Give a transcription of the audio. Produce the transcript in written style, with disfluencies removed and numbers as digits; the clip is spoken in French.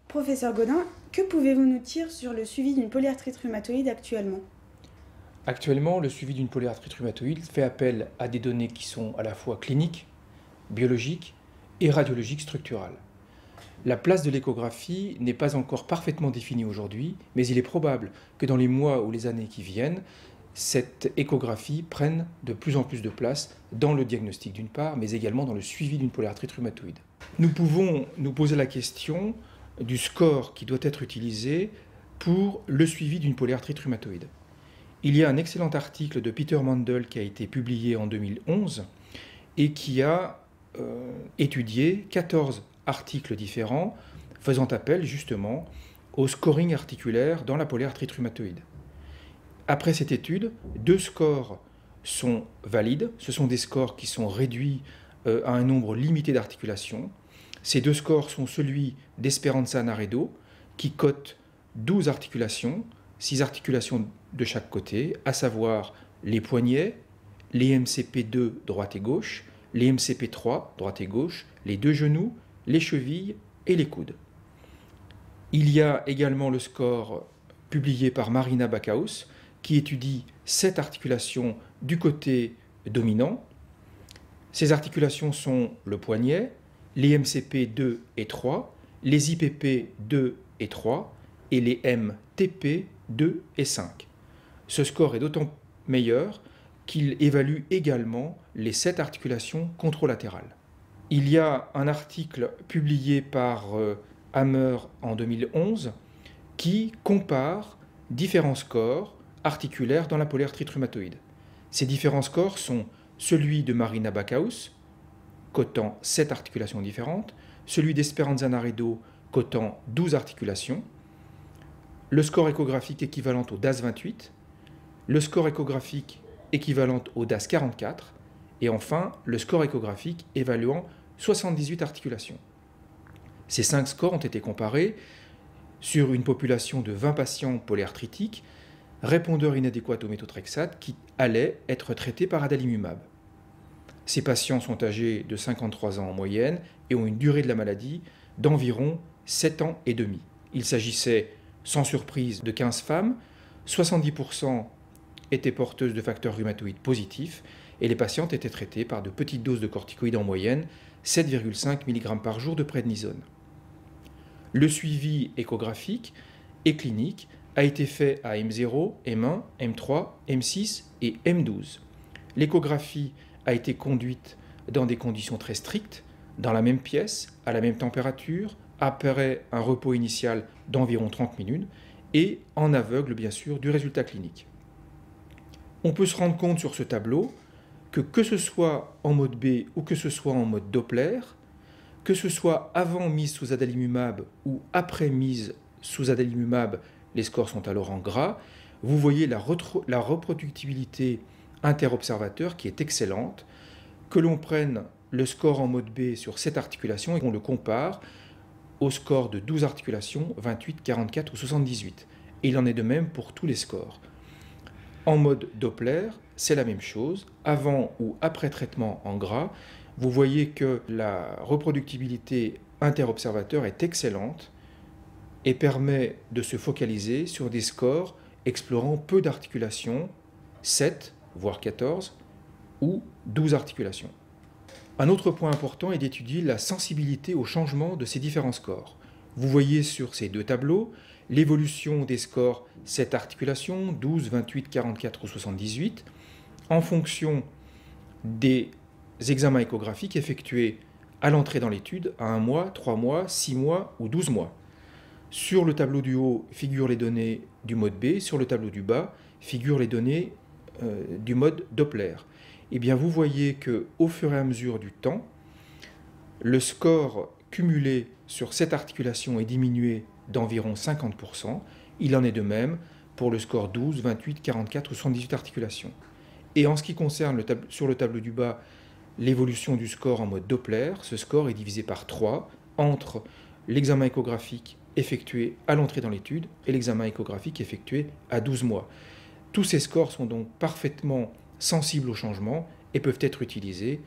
Professeur Godin, que pouvez-vous nous dire sur le suivi d'une polyarthrite rhumatoïde actuellement? Actuellement, le suivi d'une polyarthrite rhumatoïde fait appel à des données qui sont à la fois cliniques, biologiques et radiologiques structurales. La place de l'échographie n'est pas encore parfaitement définie aujourd'hui, mais il est probable que dans les mois ou les années qui viennent, cette échographie prenne de plus en plus de place dans le diagnostic d'une part, mais également dans le suivi d'une polyarthrite rhumatoïde. Nous pouvons nous poser la question du score qui doit être utilisé pour le suivi d'une polyarthrite rhumatoïde. Il y a un excellent article de Peter Mandel qui a été publié en 2011 et qui a étudié 14 articles différents faisant appel justement au scoring articulaire dans la polyarthrite rhumatoïde. Après cette étude, 2 scores sont valides. Ce sont des scores qui sont réduits à un nombre limité d'articulations. Ces 2 scores sont celui d'Esperanza Naredo qui cote 12 articulations, 6 articulations de chaque côté, à savoir les poignets, les MCP2 droite et gauche, les MCP3 droite et gauche, les 2 genoux, les chevilles et les coudes. Il y a également le score publié par Marina Backhaus qui étudie 7 articulations du côté dominant. Ces articulations sont le poignet, les MCP2 et 3, les IPP2 et 3 et les MTP2 et 5. Ce score est d'autant meilleur qu'il évalue également les 7 articulations contralatérales. Il y a un article publié par Hammer en 2011 qui compare différents scores articulaires dans la polyarthrite rhumatoïde. Ces différents scores sont celui de Marina Backhaus, cotant 7 articulations différentes, celui d'Esperanza Naredo, cotant 12 articulations, le score échographique équivalent au DAS28, le score échographique équivalent au DAS44, et enfin le score échographique évaluant 78 articulations. Ces 5 scores ont été comparés sur une population de 20 patients polyarthritiques, répondeurs inadéquats au méthotrexate, qui allaient être traités par adalimumab. Ces patients sont âgés de 53 ans en moyenne et ont une durée de la maladie d'environ 7 ans et demi. Il s'agissait, sans surprise, de 15 femmes, 70% étaient porteuses de facteurs rhumatoïdes positifs et les patientes étaient traitées par de petites doses de corticoïdes en moyenne, 7,5 mg par jour de prednisone. Le suivi échographique et clinique a été fait à M0, M1, M3, M6 et M12. L'échographie a été conduite dans des conditions très strictes, dans la même pièce, à la même température, après un repos initial d'environ 30 minutes et en aveugle bien sûr du résultat clinique. On peut se rendre compte sur ce tableau que ce soit en mode B ou que ce soit en mode Doppler, que ce soit avant mise sous adalimumab ou après mise sous adalimumab, les scores sont alors en gras. Vous voyez la reproductibilité interobservateur qui est excellente. Que l'on prenne le score en mode B sur 7 articulations et qu'on le compare au score de 12 articulations, 28, 44 ou 78. Et il en est de même pour tous les scores. En mode Doppler, c'est la même chose. Avant ou après traitement en gras, vous voyez que la reproductibilité interobservateur est excellente et permet de se focaliser sur des scores explorant peu d'articulations, 7, voire 14, ou 12 articulations. Un autre point important est d'étudier la sensibilité au changement de ces différents scores. Vous voyez sur ces 2 tableaux l'évolution des scores 7 articulations, 12, 28, 44 ou 78, en fonction des examens échographiques effectués à l'entrée dans l'étude à 1 mois, 3 mois, 6 mois ou 12 mois. Sur le tableau du haut figurent les données du mode B, sur le tableau du bas figurent les données du mode Doppler. Eh bien, vous voyez qu'au fur et à mesure du temps, le score cumulé sur cette articulation est diminué d'environ 50%. Il en est de même pour le score 12, 28, 44 ou 78 articulations. Et en ce qui concerne sur le tableau du bas l'évolution du score en mode Doppler, ce score est divisé par 3 entre l'examen échographique effectué à l'entrée dans l'étude et l'examen échographique effectué à 12 mois. Tous ces scores sont donc parfaitement sensibles au changement et peuvent être utilisés